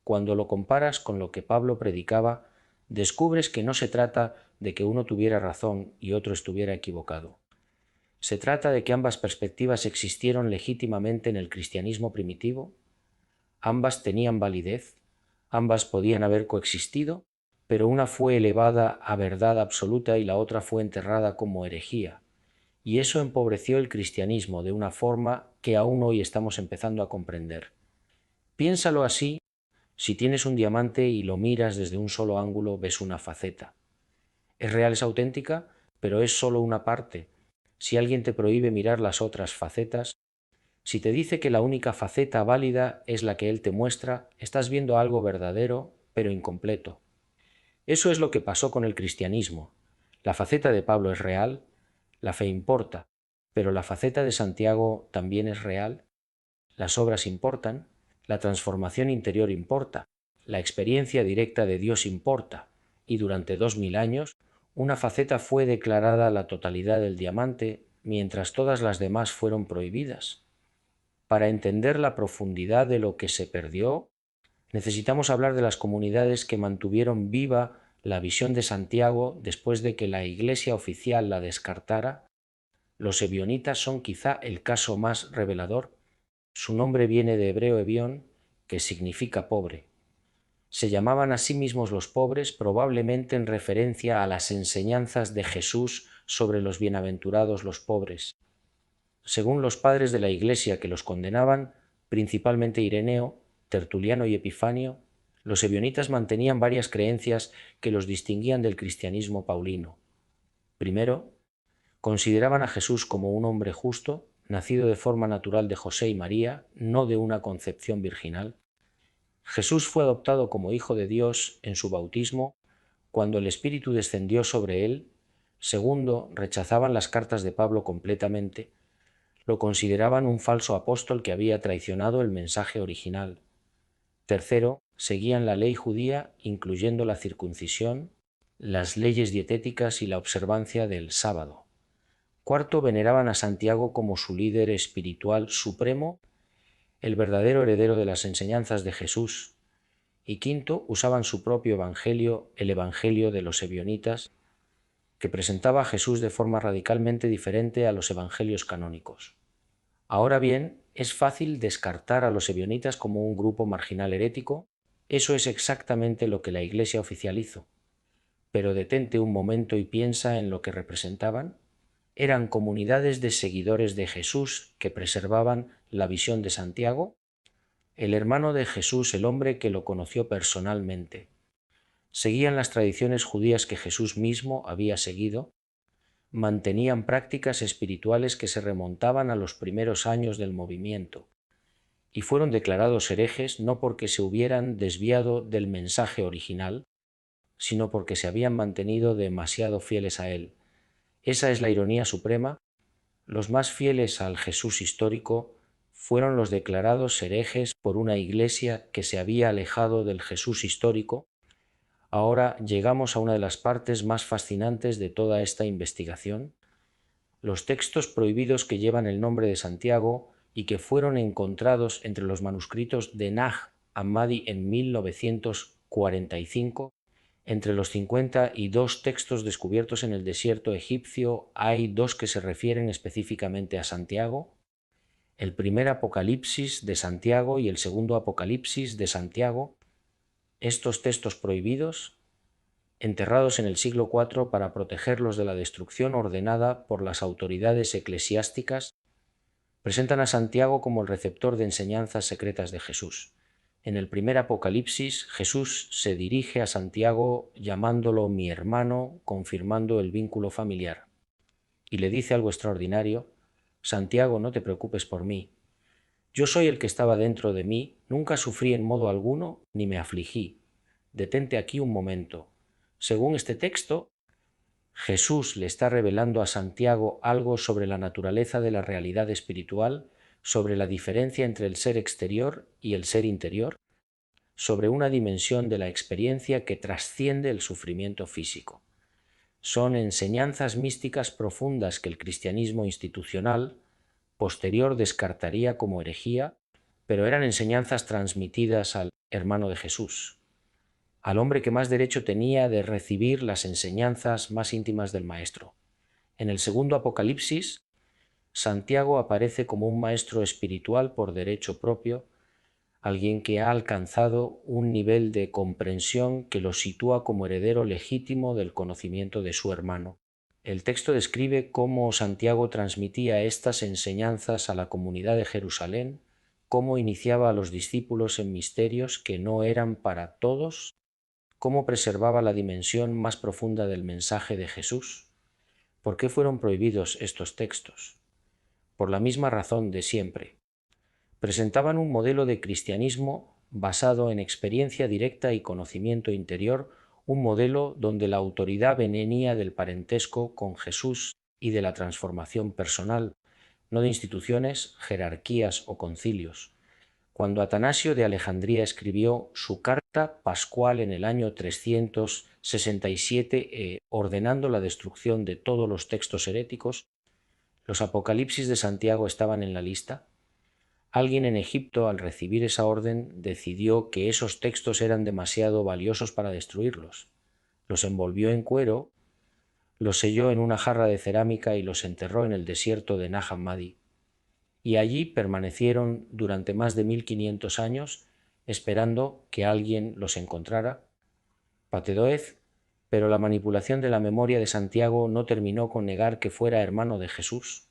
cuando lo comparas con lo que Pablo predicaba, descubres que no se trata de que uno tuviera razón y otro estuviera equivocado. Se trata de que ambas perspectivas existieron legítimamente en el cristianismo primitivo, ambas tenían validez, ambas podían haber coexistido, pero una fue elevada a verdad absoluta y la otra fue enterrada como herejía. Y eso empobreció el cristianismo de una forma que aún hoy estamos empezando a comprender. Piénsalo así, si tienes un diamante y lo miras desde un solo ángulo, ves una faceta. Es real, es auténtica, pero es solo una parte. Si alguien te prohíbe mirar las otras facetas, si te dice que la única faceta válida es la que él te muestra, estás viendo algo verdadero, pero incompleto. Eso es lo que pasó con el cristianismo. La faceta de Pablo es real, la fe importa, pero la faceta de Santiago también es real. Las obras importan, la transformación interior importa, la experiencia directa de Dios importa, y durante 2000 años, una faceta fue declarada la totalidad del diamante, mientras todas las demás fueron prohibidas. Para entender la profundidad de lo que se perdió, necesitamos hablar de las comunidades que mantuvieron viva la visión de Santiago después de que la Iglesia oficial la descartara. Los ebionitas son quizá el caso más revelador. Su nombre viene de hebreo ebión, que significa pobre. Se llamaban a sí mismos los pobres, probablemente en referencia a las enseñanzas de Jesús sobre los bienaventurados los pobres. Según los padres de la Iglesia que los condenaban, principalmente Ireneo, Tertuliano y Epifanio, los ebionitas mantenían varias creencias que los distinguían del cristianismo paulino. Primero, consideraban a Jesús como un hombre justo, nacido de forma natural de José y María, no de una concepción virginal. Jesús fue adoptado como Hijo de Dios en su bautismo cuando el Espíritu descendió sobre él. Segundo, rechazaban las cartas de Pablo completamente. Lo consideraban un falso apóstol que había traicionado el mensaje original. Tercero, seguían la ley judía, incluyendo la circuncisión, las leyes dietéticas y la observancia del sábado. Cuarto, veneraban a Santiago como su líder espiritual supremo, el verdadero heredero de las enseñanzas de Jesús. Y quinto, usaban su propio evangelio, el evangelio de los ebionitas, que presentaba a Jesús de forma radicalmente diferente a los evangelios canónicos. Ahora bien, es fácil descartar a los ebionitas como un grupo marginal herético. Eso es exactamente lo que la Iglesia oficial hizo. Pero detente un momento y piensa en lo que representaban. Eran comunidades de seguidores de Jesús que preservaban la visión de Santiago, el hermano de Jesús, el hombre que lo conoció personalmente. Seguían las tradiciones judías que Jesús mismo había seguido, mantenían prácticas espirituales que se remontaban a los primeros años del movimiento, y fueron declarados herejes no porque se hubieran desviado del mensaje original, sino porque se habían mantenido demasiado fieles a él. Esa es la ironía suprema. Los más fieles al Jesús histórico fueron los declarados herejes por una iglesia que se había alejado del Jesús histórico. Ahora llegamos a una de las partes más fascinantes de toda esta investigación. Los textos prohibidos que llevan el nombre de Santiago y que fueron encontrados entre los manuscritos de Nag Hammadi en 1945. Entre los 52 textos descubiertos en el desierto egipcio hay 2 que se refieren específicamente a Santiago. El primer Apocalipsis de Santiago y el segundo Apocalipsis de Santiago. Estos textos prohibidos, enterrados en el siglo IV para protegerlos de la destrucción ordenada por las autoridades eclesiásticas, presentan a Santiago como el receptor de enseñanzas secretas de Jesús. En el primer Apocalipsis, Jesús se dirige a Santiago llamándolo mi hermano, confirmando el vínculo familiar. Y le dice algo extraordinario: Santiago, no te preocupes por mí. Yo soy el que estaba dentro de mí, nunca sufrí en modo alguno, ni me afligí. Detente aquí un momento. Según este texto, Jesús le está revelando a Santiago algo sobre la naturaleza de la realidad espiritual, sobre la diferencia entre el ser exterior y el ser interior, sobre una dimensión de la experiencia que trasciende el sufrimiento físico. Son enseñanzas místicas profundas que el cristianismo institucional posterior descartaría como herejía, pero eran enseñanzas transmitidas al hermano de Jesús, al hombre que más derecho tenía de recibir las enseñanzas más íntimas del Maestro. En el segundo Apocalipsis, Santiago aparece como un maestro espiritual por derecho propio, alguien que ha alcanzado un nivel de comprensión que lo sitúa como heredero legítimo del conocimiento de su hermano. El texto describe cómo Santiago transmitía estas enseñanzas a la comunidad de Jerusalén, cómo iniciaba a los discípulos en misterios que no eran para todos, cómo preservaba la dimensión más profunda del mensaje de Jesús. ¿Por qué fueron prohibidos estos textos? Por la misma razón de siempre. Presentaban un modelo de cristianismo basado en experiencia directa y conocimiento interior, un modelo donde la autoridad venía del parentesco con Jesús y de la transformación personal, no de instituciones, jerarquías o concilios. Cuando Atanasio de Alejandría escribió su carta pascual en el año 367, ordenando la destrucción de todos los textos heréticos, ¿los Apocalipsis de Santiago estaban en la lista? Alguien en Egipto, al recibir esa orden, decidió que esos textos eran demasiado valiosos para destruirlos. Los envolvió en cuero, los selló en una jarra de cerámica y los enterró en el desierto de Nag Hammadi. Y allí permanecieron durante más de 1500 años esperando que alguien los encontrara. Patedoez, pero la manipulación de la memoria de Santiago no terminó con negar que fuera hermano de Jesús.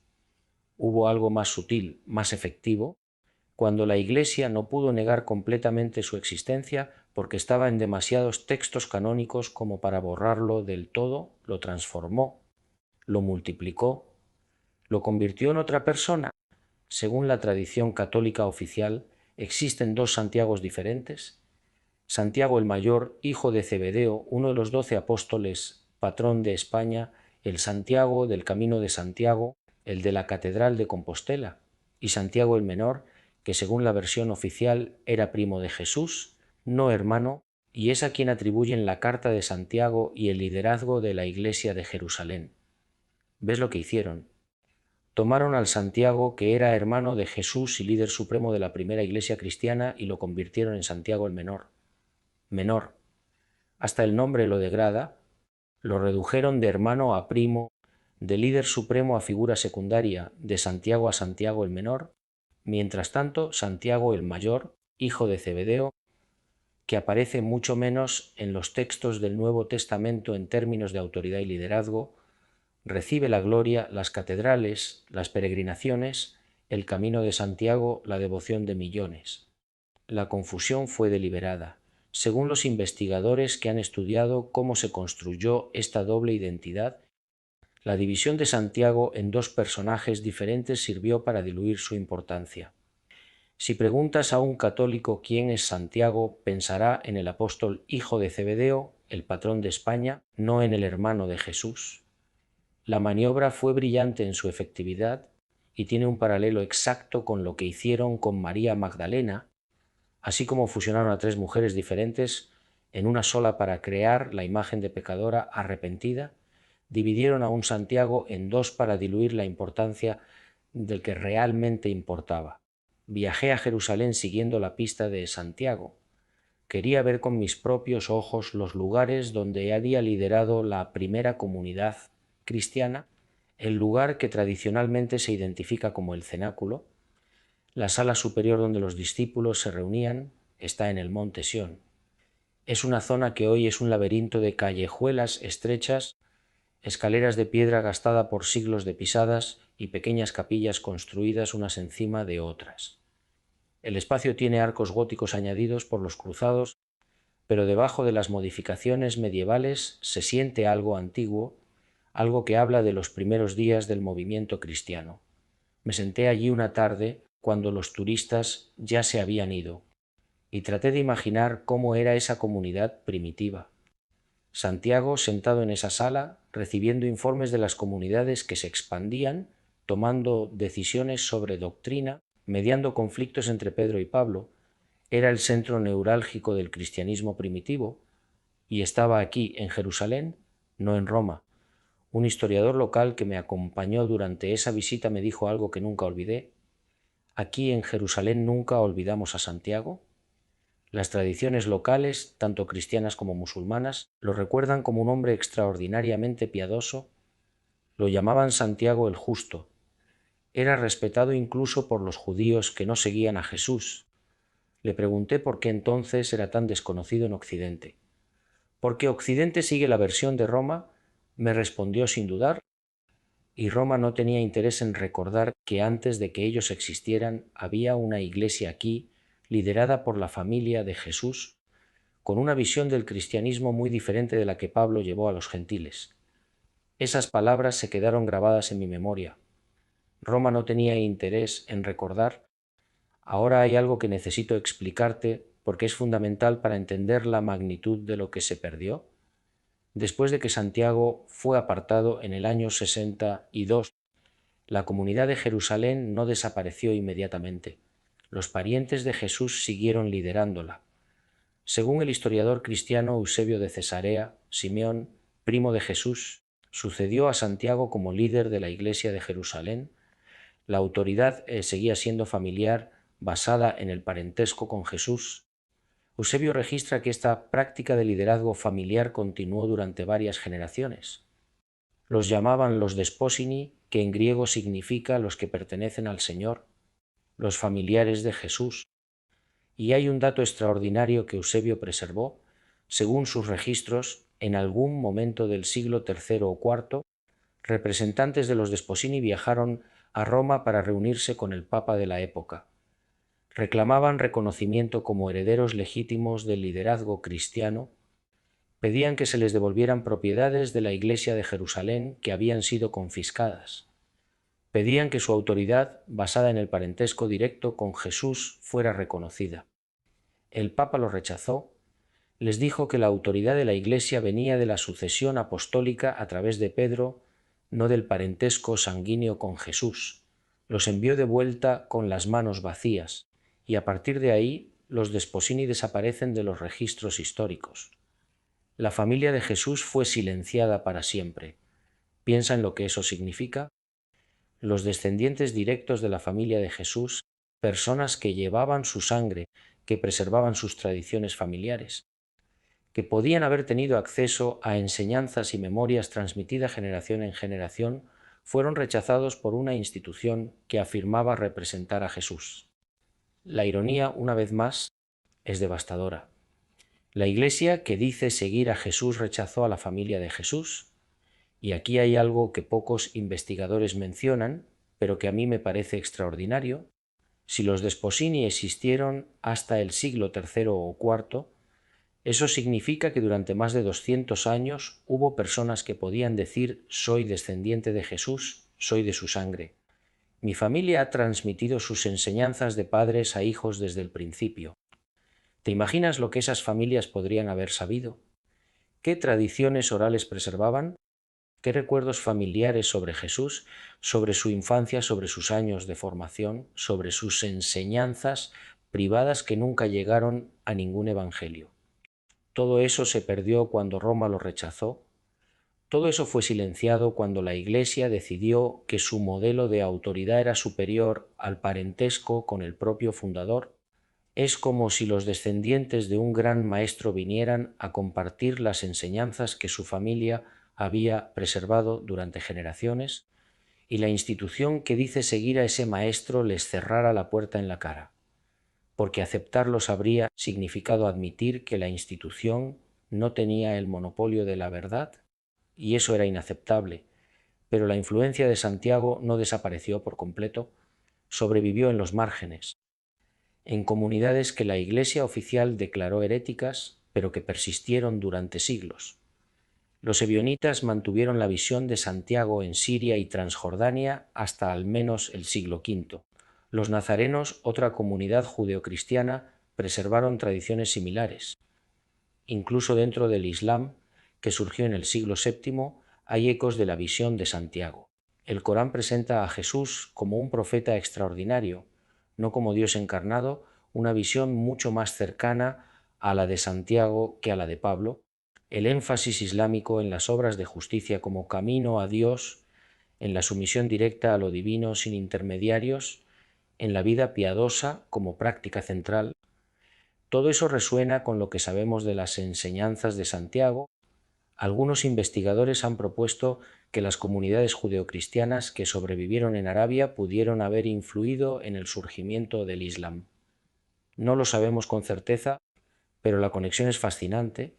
Hubo algo más sutil, más efectivo, cuando la Iglesia no pudo negar completamente su existencia porque estaba en demasiados textos canónicos como para borrarlo del todo, lo transformó, lo multiplicó, lo convirtió en otra persona. Según la tradición católica oficial, existen dos Santiagos diferentes. Santiago el Mayor, hijo de Zebedeo, uno de los 12 apóstoles, patrón de España, el Santiago del Camino de Santiago, el de la Catedral de Compostela, y Santiago el Menor, que según la versión oficial era primo de Jesús, no hermano, y es a quien atribuyen la Carta de Santiago y el liderazgo de la Iglesia de Jerusalén. ¿Ves lo que hicieron? Tomaron al Santiago, que era hermano de Jesús y líder supremo de la primera iglesia cristiana, y lo convirtieron en Santiago el Menor. Menor. Hasta el nombre lo degrada. Lo redujeron de hermano a primo, de líder supremo a figura secundaria, de Santiago a Santiago el Menor. Mientras tanto, Santiago el Mayor, hijo de Zebedeo, que aparece mucho menos en los textos del Nuevo Testamento en términos de autoridad y liderazgo, recibe la gloria, las catedrales, las peregrinaciones, el camino de Santiago, la devoción de millones. La confusión fue deliberada. Según los investigadores que han estudiado cómo se construyó esta doble identidad, la división de Santiago en dos personajes diferentes sirvió para diluir su importancia. Si preguntas a un católico quién es Santiago, pensará en el apóstol hijo de Zebedeo, el patrón de España, no en el hermano de Jesús. La maniobra fue brillante en su efectividad y tiene un paralelo exacto con lo que hicieron con María Magdalena, así como fusionaron a tres mujeres diferentes en una sola para crear la imagen de pecadora arrepentida, dividieron a un Santiago en dos para diluir la importancia del que realmente importaba. Viajé a Jerusalén siguiendo la pista de Santiago. Quería ver con mis propios ojos los lugares donde había liderado la primera comunidad cristiana, el lugar que tradicionalmente se identifica como el cenáculo. La sala superior donde los discípulos se reunían está en el monte Sión. Es una zona que hoy es un laberinto de callejuelas estrechas, escaleras de piedra gastada por siglos de pisadas y pequeñas capillas construidas unas encima de otras. El espacio tiene arcos góticos añadidos por los cruzados, pero debajo de las modificaciones medievales se siente algo antiguo, algo que habla de los primeros días del movimiento cristiano. Me senté allí una tarde cuando los turistas ya se habían ido y traté de imaginar cómo era esa comunidad primitiva. Santiago sentado en esa sala, recibiendo informes de las comunidades que se expandían, tomando decisiones sobre doctrina, mediando conflictos entre Pedro y Pablo, era el centro neurálgico del cristianismo primitivo, y estaba aquí, en Jerusalén, no en Roma. Un historiador local que me acompañó durante esa visita me dijo algo que nunca olvidé. Aquí en Jerusalén nunca olvidamos a Santiago. Las tradiciones locales, tanto cristianas como musulmanas, lo recuerdan como un hombre extraordinariamente piadoso. Lo llamaban Santiago el Justo. Era respetado incluso por los judíos que no seguían a Jesús. Le pregunté por qué entonces era tan desconocido en Occidente. «Porque Occidente sigue la versión de Roma», me respondió sin dudar. y Roma no tenía interés en recordar que antes de que ellos existieran había una iglesia aquí liderada por la familia de Jesús, con una visión del cristianismo muy diferente de la que Pablo llevó a los gentiles. Esas palabras se quedaron grabadas en mi memoria. Roma no tenía interés en recordar. Ahora hay algo que necesito explicarte porque es fundamental para entender la magnitud de lo que se perdió. Después de que Santiago fue apartado en el año 62, la comunidad de Jerusalén no desapareció inmediatamente. Los parientes de Jesús siguieron liderándola. Según el historiador cristiano Eusebio de Cesarea, Simeón, primo de Jesús, sucedió a Santiago como líder de la iglesia de Jerusalén. La autoridad seguía siendo familiar, basada en el parentesco con Jesús. Eusebio registra que esta práctica de liderazgo familiar continuó durante varias generaciones. Los llamaban los desposini, que en griego significa los que pertenecen al Señor, los familiares de Jesús. Y hay un dato extraordinario que Eusebio preservó. Según sus registros, en algún momento del siglo III o IV, representantes de los desposini viajaron a Roma para reunirse con el Papa de la época. Reclamaban reconocimiento como herederos legítimos del liderazgo cristiano, pedían que se les devolvieran propiedades de la Iglesia de Jerusalén que habían sido confiscadas. Pedían que su autoridad, basada en el parentesco directo con Jesús, fuera reconocida. El Papa lo rechazó, les dijo que la autoridad de la Iglesia venía de la sucesión apostólica a través de Pedro, no del parentesco sanguíneo con Jesús. Los envió de vuelta con las manos vacías, y a partir de ahí los desposini desaparecen de los registros históricos. La familia de Jesús fue silenciada para siempre. ¿Piensa en lo que eso significa? Los descendientes directos de la familia de Jesús, personas que llevaban su sangre, que preservaban sus tradiciones familiares, que podían haber tenido acceso a enseñanzas y memorias transmitidas generación en generación, fueron rechazados por una institución que afirmaba representar a Jesús. La ironía, una vez más, es devastadora. La Iglesia que dice seguir a Jesús rechazó a la familia de Jesús, y aquí hay algo que pocos investigadores mencionan, pero que a mí me parece extraordinario. Si los desposini existieron hasta el siglo III o IV, eso significa que durante más de 200 años hubo personas que podían decir soy descendiente de Jesús, soy de su sangre. Mi familia ha transmitido sus enseñanzas de padres a hijos desde el principio. ¿Te imaginas lo que esas familias podrían haber sabido? ¿Qué tradiciones orales preservaban? ¿Qué recuerdos familiares sobre Jesús, sobre su infancia, sobre sus años de formación, sobre sus enseñanzas privadas que nunca llegaron a ningún evangelio? Todo eso se perdió cuando Roma lo rechazó. Todo eso fue silenciado cuando la Iglesia decidió que su modelo de autoridad era superior al parentesco con el propio fundador. Es como si los descendientes de un gran maestro vinieran a compartir las enseñanzas que su familia había preservado durante generaciones, y la institución que dice seguir a ese maestro les cerrara la puerta en la cara, porque aceptarlos habría significado admitir que la institución no tenía el monopolio de la verdad, y eso era inaceptable. Pero la influencia de Santiago no desapareció por completo, sobrevivió en los márgenes, en comunidades que la Iglesia oficial declaró heréticas, pero que persistieron durante siglos. Los ebionitas mantuvieron la visión de Santiago en Siria y Transjordania hasta al menos el siglo V. Los nazarenos, otra comunidad judeocristiana, preservaron tradiciones similares. Incluso dentro del Islam, que surgió en el siglo VII, hay ecos de la visión de Santiago. El Corán presenta a Jesús como un profeta extraordinario, no como Dios encarnado, una visión mucho más cercana a la de Santiago que a la de Pablo. El énfasis islámico en las obras de justicia como camino a Dios, en la sumisión directa a lo divino sin intermediarios, en la vida piadosa como práctica central, todo eso resuena con lo que sabemos de las enseñanzas de Santiago. Algunos investigadores han propuesto que las comunidades judeocristianas que sobrevivieron en Arabia pudieron haber influido en el surgimiento del Islam. No lo sabemos con certeza, pero la conexión es fascinante.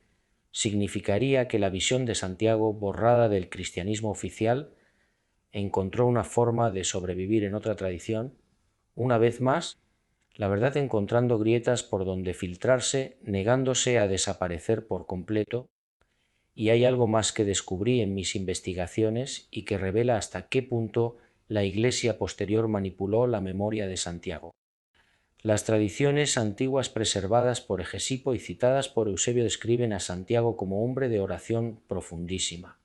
Significaría que la visión de Santiago, borrada del cristianismo oficial, encontró una forma de sobrevivir en otra tradición, una vez más, la verdad encontrando grietas por donde filtrarse, negándose a desaparecer por completo, y hay algo más que descubrí en mis investigaciones y que revela hasta qué punto la Iglesia posterior manipuló la memoria de Santiago. Las tradiciones antiguas preservadas por Hegesipo y citadas por Eusebio describen a Santiago como hombre de oración profundísima.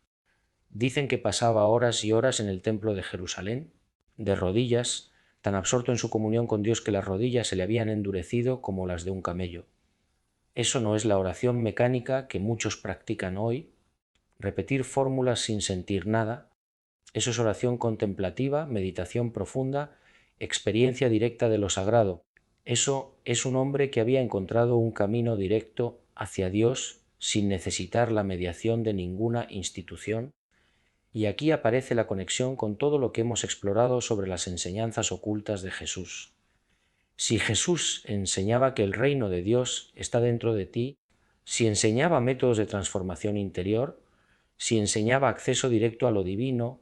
Dicen que pasaba horas y horas en el templo de Jerusalén, de rodillas, tan absorto en su comunión con Dios que las rodillas se le habían endurecido como las de un camello. Eso no es la oración mecánica que muchos practican hoy, repetir fórmulas sin sentir nada. Eso es oración contemplativa, meditación profunda, experiencia directa de lo sagrado. Eso es un hombre que había encontrado un camino directo hacia Dios sin necesitar la mediación de ninguna institución. Y aquí aparece la conexión con todo lo que hemos explorado sobre las enseñanzas ocultas de Jesús. Si Jesús enseñaba que el reino de Dios está dentro de ti, si enseñaba métodos de transformación interior, si enseñaba acceso directo a lo divino,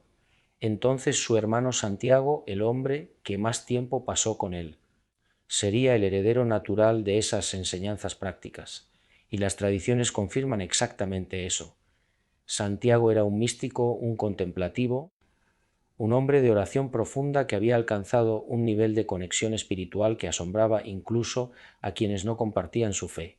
entonces su hermano Santiago, el hombre que más tiempo pasó con él, sería el heredero natural de esas enseñanzas prácticas. Y las tradiciones confirman exactamente eso. Santiago era un místico, un contemplativo, un hombre de oración profunda que había alcanzado un nivel de conexión espiritual que asombraba incluso a quienes no compartían su fe.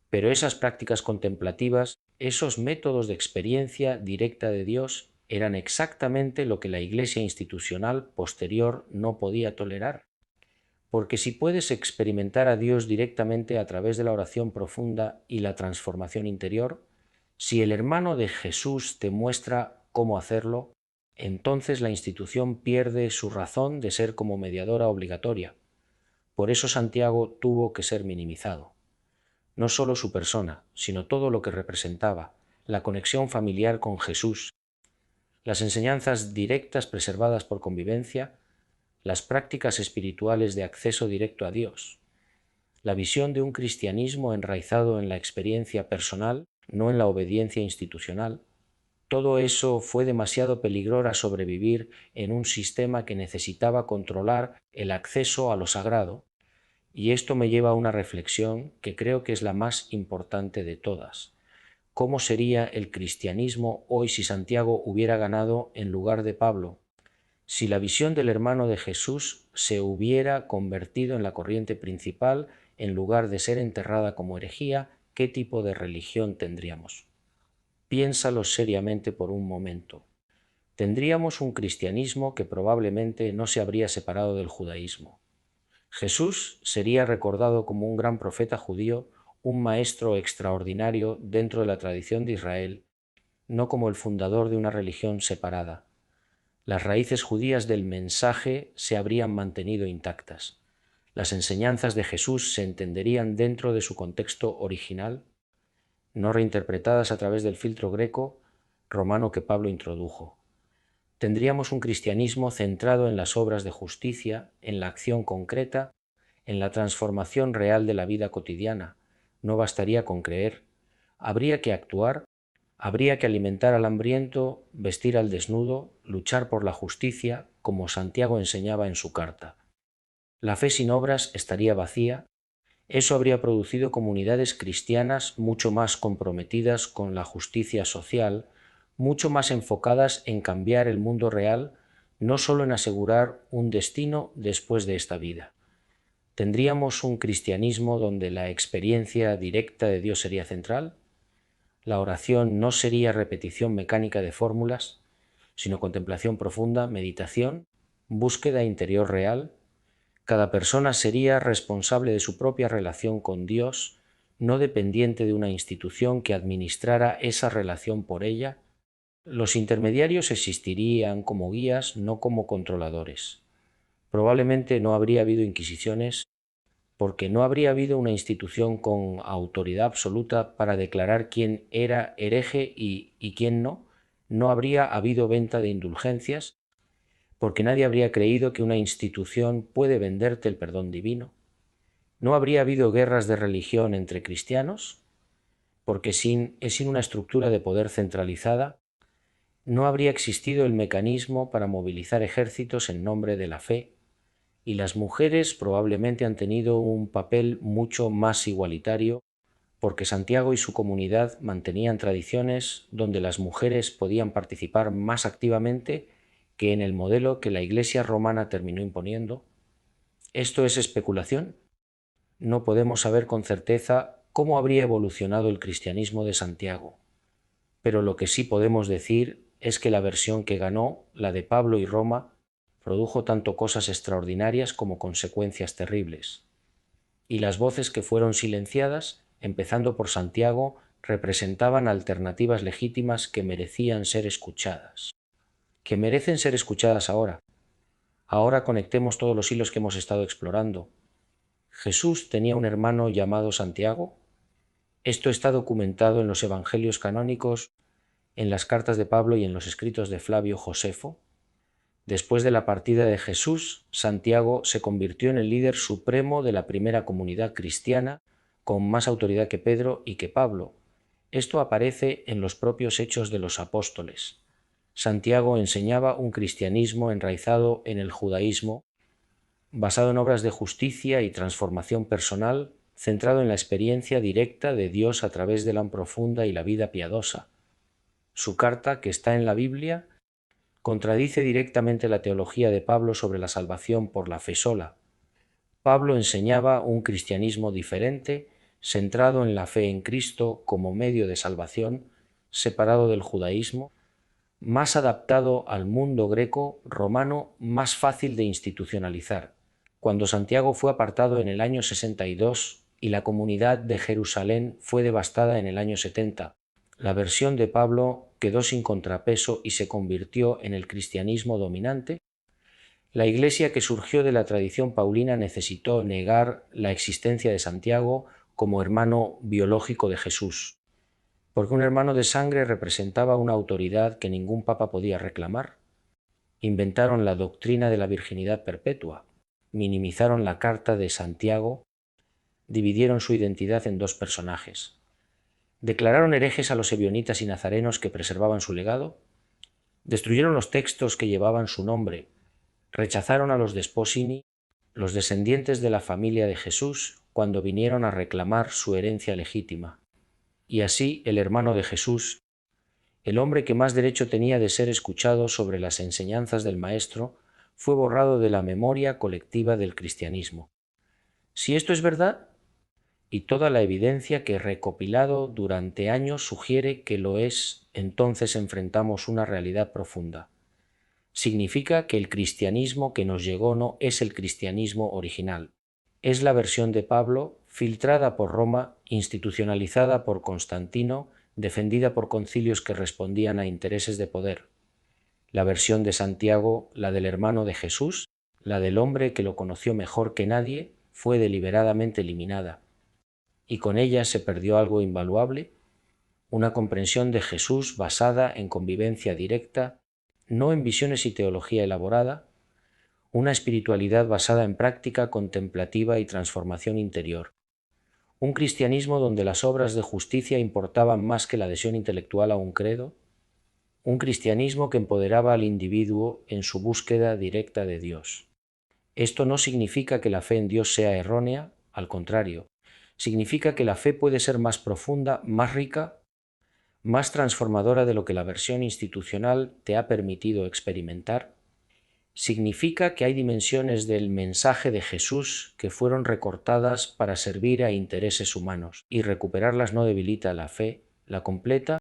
Pero esas prácticas contemplativas, esos métodos de experiencia directa de Dios, eran exactamente lo que la Iglesia institucional posterior no podía tolerar. Porque si puedes experimentar a Dios directamente a través de la oración profunda y la transformación interior, si el hermano de Jesús te muestra cómo hacerlo, entonces la institución pierde su razón de ser como mediadora obligatoria. Por eso Santiago tuvo que ser minimizado. No solo su persona, sino todo lo que representaba, la conexión familiar con Jesús, las enseñanzas directas preservadas por convivencia, las prácticas espirituales de acceso directo a Dios, la visión de un cristianismo enraizado en la experiencia personal, no en la obediencia institucional. Todo eso fue demasiado peligroso a sobrevivir en un sistema que necesitaba controlar el acceso a lo sagrado, y esto me lleva a una reflexión que creo que es la más importante de todas. ¿Cómo sería el cristianismo hoy si Santiago hubiera ganado en lugar de Pablo? Si la visión del hermano de Jesús se hubiera convertido en la corriente principal en lugar de ser enterrada como herejía, ¿qué tipo de religión tendríamos? Piénsalo seriamente por un momento. Tendríamos un cristianismo que probablemente no se habría separado del judaísmo. Jesús sería recordado como un gran profeta judío, un maestro extraordinario dentro de la tradición de Israel, no como el fundador de una religión separada. Las raíces judías del mensaje se habrían mantenido intactas. Las enseñanzas de Jesús se entenderían dentro de su contexto original, no reinterpretadas a través del filtro greco-romano que Pablo introdujo. Tendríamos un cristianismo centrado en las obras de justicia, en la acción concreta, en la transformación real de la vida cotidiana. No bastaría con creer. Habría que actuar, habría que alimentar al hambriento, vestir al desnudo, luchar por la justicia, como Santiago enseñaba en su carta. La fe sin obras estaría vacía. Eso habría producido comunidades cristianas mucho más comprometidas con la justicia social, mucho más enfocadas en cambiar el mundo real, no solo en asegurar un destino después de esta vida. ¿Tendríamos un cristianismo donde la experiencia directa de Dios sería central? La oración no sería repetición mecánica de fórmulas, sino contemplación profunda, meditación, búsqueda interior real. Cada persona sería responsable de su propia relación con Dios, no dependiente de una institución que administrara esa relación por ella. Los intermediarios existirían como guías, no como controladores. Probablemente no habría habido inquisiciones porque no habría habido una institución con autoridad absoluta para declarar quién era hereje y quién no. No habría habido venta de indulgencias porque nadie habría creído que una institución puede venderte el perdón divino. No habría habido guerras de religión entre cristianos porque sin una estructura de poder centralizada. no habría existido el mecanismo para movilizar ejércitos en nombre de la fe, y las mujeres probablemente han tenido un papel mucho más igualitario, porque Santiago y su comunidad mantenían tradiciones donde las mujeres podían participar más activamente que en el modelo que la Iglesia romana terminó imponiendo. ¿Esto es especulación? No podemos saber con certeza cómo habría evolucionado el cristianismo de Santiago, pero lo que sí podemos decir es que la versión que ganó, la de Pablo y Roma, produjo tanto cosas extraordinarias como consecuencias terribles. Y las voces que fueron silenciadas, empezando por Santiago, representaban alternativas legítimas que merecían ser escuchadas. Que merecen ser escuchadas ahora. Ahora conectemos todos los hilos que hemos estado explorando. ¿Jesús tenía un hermano llamado Santiago? Esto está documentado en los evangelios canónicos, en las cartas de Pablo y en los escritos de Flavio Josefo. Después de la partida de Jesús, Santiago se convirtió en el líder supremo de la primera comunidad cristiana, con más autoridad que Pedro y que Pablo. Esto aparece en los propios Hechos de los Apóstoles. Santiago enseñaba un cristianismo enraizado en el judaísmo, basado en obras de justicia y transformación personal, centrado en la experiencia directa de Dios a través de la profunda y la vida piadosa. Su carta, que está en la Biblia, contradice directamente la teología de Pablo sobre la salvación por la fe sola. Pablo enseñaba un cristianismo diferente, centrado en la fe en Cristo como medio de salvación, separado del judaísmo, más adaptado al mundo greco-romano, más fácil de institucionalizar. Cuando Santiago fue apartado en el año 62 y la comunidad de Jerusalén fue devastada en el año 70, la versión de Pablo quedó sin contrapeso y se convirtió en el cristianismo dominante. La Iglesia que surgió de la tradición paulina necesitó negar la existencia de Santiago como hermano biológico de Jesús, porque un hermano de sangre representaba una autoridad que ningún papa podía reclamar. Inventaron la doctrina de la virginidad perpetua, minimizaron la carta de Santiago, dividieron su identidad en dos personajes. Declararon herejes a los ebionitas y nazarenos que preservaban su legado, destruyeron los textos que llevaban su nombre, rechazaron a los Desposini, los descendientes de la familia de Jesús, cuando vinieron a reclamar su herencia legítima. Y así el hermano de Jesús, el hombre que más derecho tenía de ser escuchado sobre las enseñanzas del Maestro, fue borrado de la memoria colectiva del cristianismo. Si esto es verdad, y toda la evidencia que he recopilado durante años sugiere que lo es, entonces enfrentamos una realidad profunda. Significa que el cristianismo que nos llegó no es el cristianismo original. Es la versión de Pablo, filtrada por Roma, institucionalizada por Constantino, defendida por concilios que respondían a intereses de poder. La versión de Santiago, la del hermano de Jesús, la del hombre que lo conoció mejor que nadie, fue deliberadamente eliminada. Y con ella se perdió algo invaluable, una comprensión de Jesús basada en convivencia directa, no en visiones y teología elaborada, una espiritualidad basada en práctica contemplativa y transformación interior, un cristianismo donde las obras de justicia importaban más que la adhesión intelectual a un credo, un cristianismo que empoderaba al individuo en su búsqueda directa de Dios. Esto no significa que la fe en Dios sea errónea, al contrario, significa que la fe puede ser más profunda, más rica, más transformadora de lo que la versión institucional te ha permitido experimentar. Significa que hay dimensiones del mensaje de Jesús que fueron recortadas para servir a intereses humanos, y recuperarlas no debilita la fe, la completa